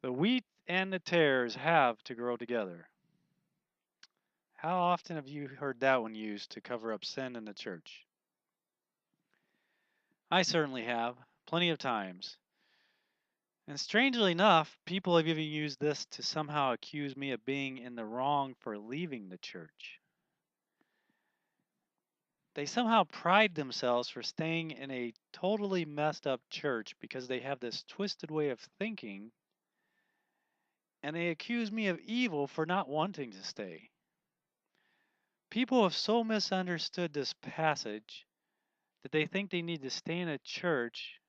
The wheat and the tares have to grow together. How often have you heard that one used to cover up sin in the church? I certainly have, plenty of times. And strangely enough, people have even used this to somehow accuse me of being in the wrong for leaving the church. They somehow pride themselves for staying in a totally messed up church because they have this twisted way of thinking, and they accuse me of evil for not wanting to stay. People have so misunderstood this passage that they think they need to stay in a church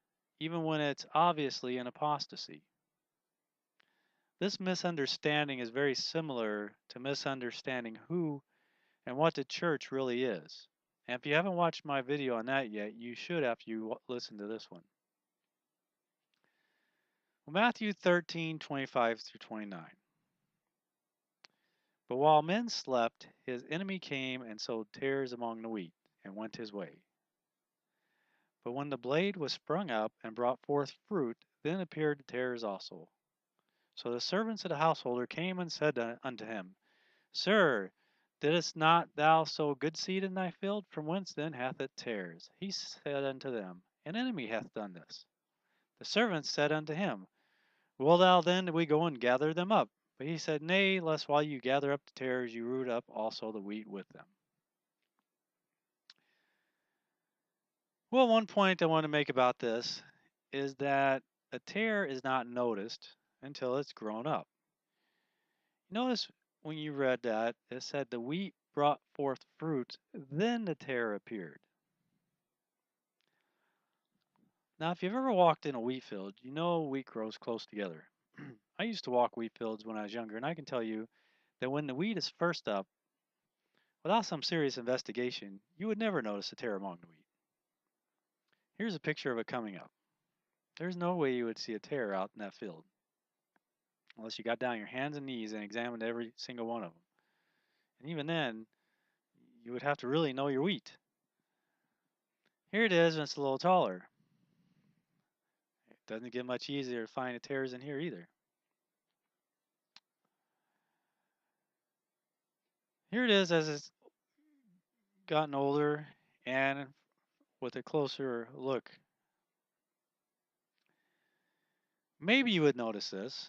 even when it's obviously an apostasy. This misunderstanding is very similar to misunderstanding who and what the church really is. And if you haven't watched my video on that yet, you should after you listen to this one. Well, Matthew 13:25 through 29. But while men slept, his enemy came and sowed tares among the wheat, and went his way. But when the blade was sprung up and brought forth fruit, then appeared the tares also. So the servants of the householder came and said unto him, Sir, didst not thou sow good seed in thy field? From whence then hath it tares? He said unto them, An enemy hath done this. The servants said unto him, Will thou then that we go and gather them up? But he said, Nay, lest while you gather up the tares, you root up also the wheat with them. Well, one point I want to make about this is that a tare is not noticed until it's grown up. Notice when you read that, it said the wheat brought forth fruit, then the tare appeared. Now, if you've ever walked in a wheat field, you know wheat grows close together. I used to walk wheat fields when I was younger, and I can tell you that when the wheat is first up, without some serious investigation, you would never notice a tare among the wheat. Here's a picture of it coming up. There's no way you would see a tare out in that field unless you got down on your hands and knees and examined every single one of them. And even then, you would have to really know your wheat. Here it is, and it's a little taller. It doesn't get much easier to find the tares in here either. Here it is as it's gotten older and with a closer look. Maybe you would notice this.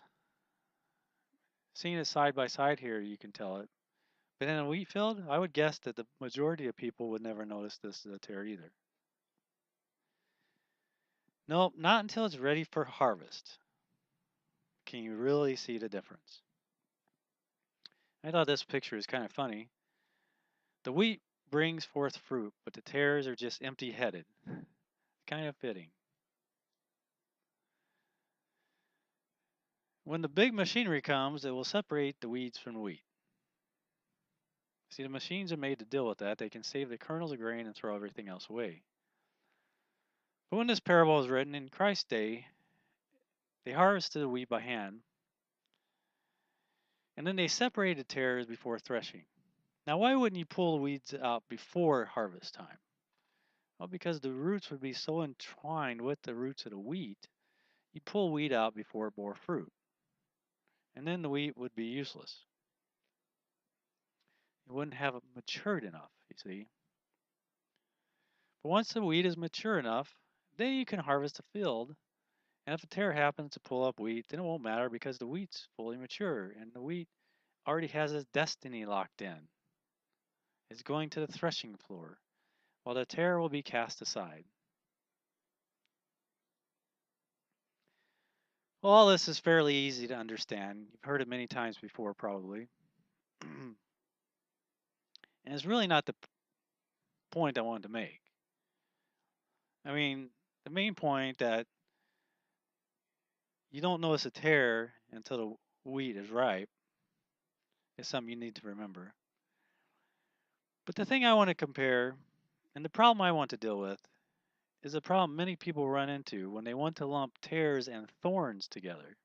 Seeing it side by side here, you can tell it. But in a wheat field, I would guess that the majority of people would never notice this as a tare either. Nope, not until it's ready for harvest can you really see the difference. I thought this picture is kind of funny. The wheat brings forth fruit, but the tares are just empty-headed. Kind of fitting. When the big machinery comes, it will separate the weeds from the wheat. See, the machines are made to deal with that. They can save the kernels of grain and throw everything else away. But when this parable was written in Christ's day, they harvested the wheat by hand, and then they separated tares before threshing. Now, why wouldn't you pull the weeds out before harvest time? Well, because the roots would be so entwined with the roots of the wheat, you'd pull wheat out before it bore fruit, and then the wheat would be useless. It wouldn't have matured enough, you see. But once the wheat is mature enough, then you can harvest the field. And if a tare happens to pull up wheat, then it won't matter because the wheat's fully mature and the wheat already has its destiny locked in. It's going to the threshing floor, while the tare will be cast aside. Well, all this is fairly easy to understand. You've heard it many times before, probably. And it's really not the point I wanted to make. I mean, the main point that you don't notice a tare until the wheat is ripe is something you need to remember. But the thing I want to compare, and the problem I want to deal with, is a problem many people run into when they want to lump tares and thorns together.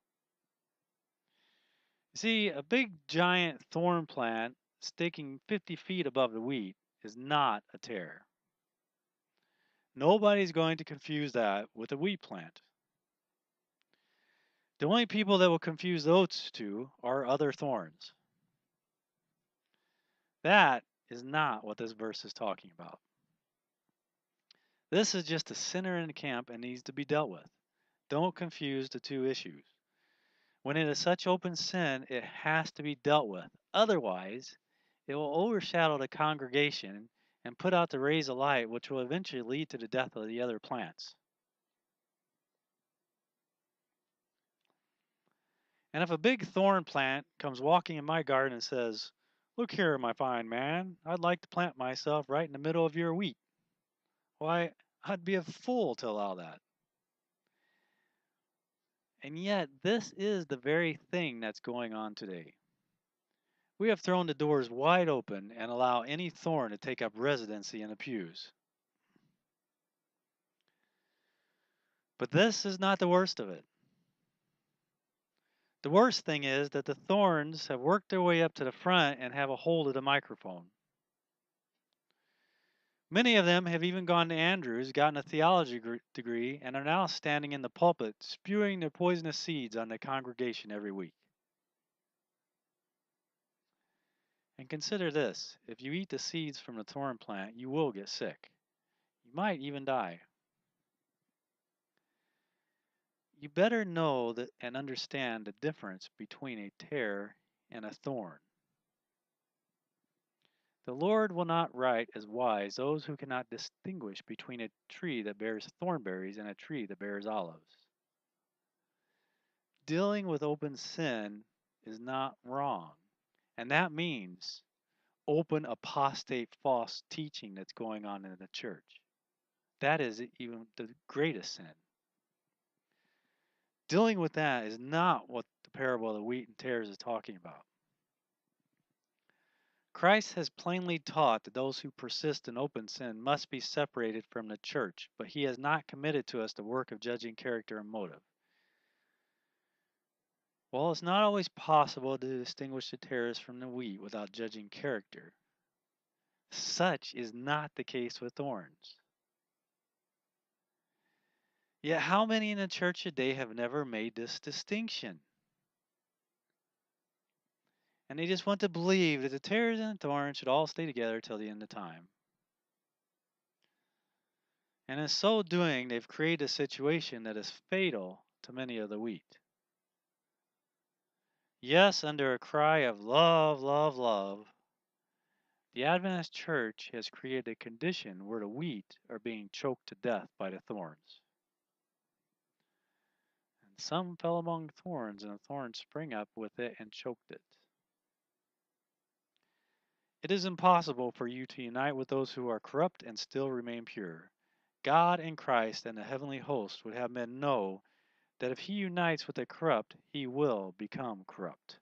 You see, a big giant thorn plant sticking 50 feet above the wheat is not a tare. Nobody's going to confuse that with a wheat plant. The only people that will confuse those two are other thorns. That is not what this verse is talking about. This is just a sinner in the camp and needs to be dealt with. Don't confuse the two issues. When it is such open sin, it has to be dealt with. Otherwise, it will overshadow the congregation and put out the rays of light, which will eventually lead to the death of the other plants. And if a big thorn plant comes walking in my garden and says, "Look here, my fine man, I'd like to plant myself right in the middle of your wheat," why, I'd be a fool to allow that. And yet, this is the very thing that's going on today. We have thrown the doors wide open and allow any thorn to take up residency in the pews. But this is not the worst of it. The worst thing is that the thorns have worked their way up to the front and have a hold of the microphone. Many of them have even gone to Andrews, gotten a theology degree, and are now standing in the pulpit spewing their poisonous seeds on the congregation every week. And consider this, if you eat the seeds from the thorn plant, you will get sick. You might even die. You better know that and understand the difference between a tare and a thorn. The Lord will not write as wise those who cannot distinguish between a tree that bears thornberries and a tree that bears olives. Dealing with open sin is not wrong, and that means open apostate false teaching that's going on in the church. That is even the greatest sin. Dealing with that is not what the parable of the wheat and tares is talking about. Christ has plainly taught that those who persist in open sin must be separated from the church, but he has not committed to us the work of judging character and motive. While it's not always possible to distinguish the tares from the wheat without judging character, such is not the case with thorns. Yet how many in the church today have never made this distinction? And they just want to believe that the tares and the thorns should all stay together till the end of time. And in so doing, they've created a situation that is fatal to many of the wheat. Yes, under a cry of love, love, love, the Adventist church has created a condition where the wheat are being choked to death by the thorns. And some fell among thorns, and the thorns sprang up with it and choked it. It is impossible for you to unite with those who are corrupt and still remain pure. God and Christ and the heavenly host would have men know that if he unites with the corrupt, he will become corrupt.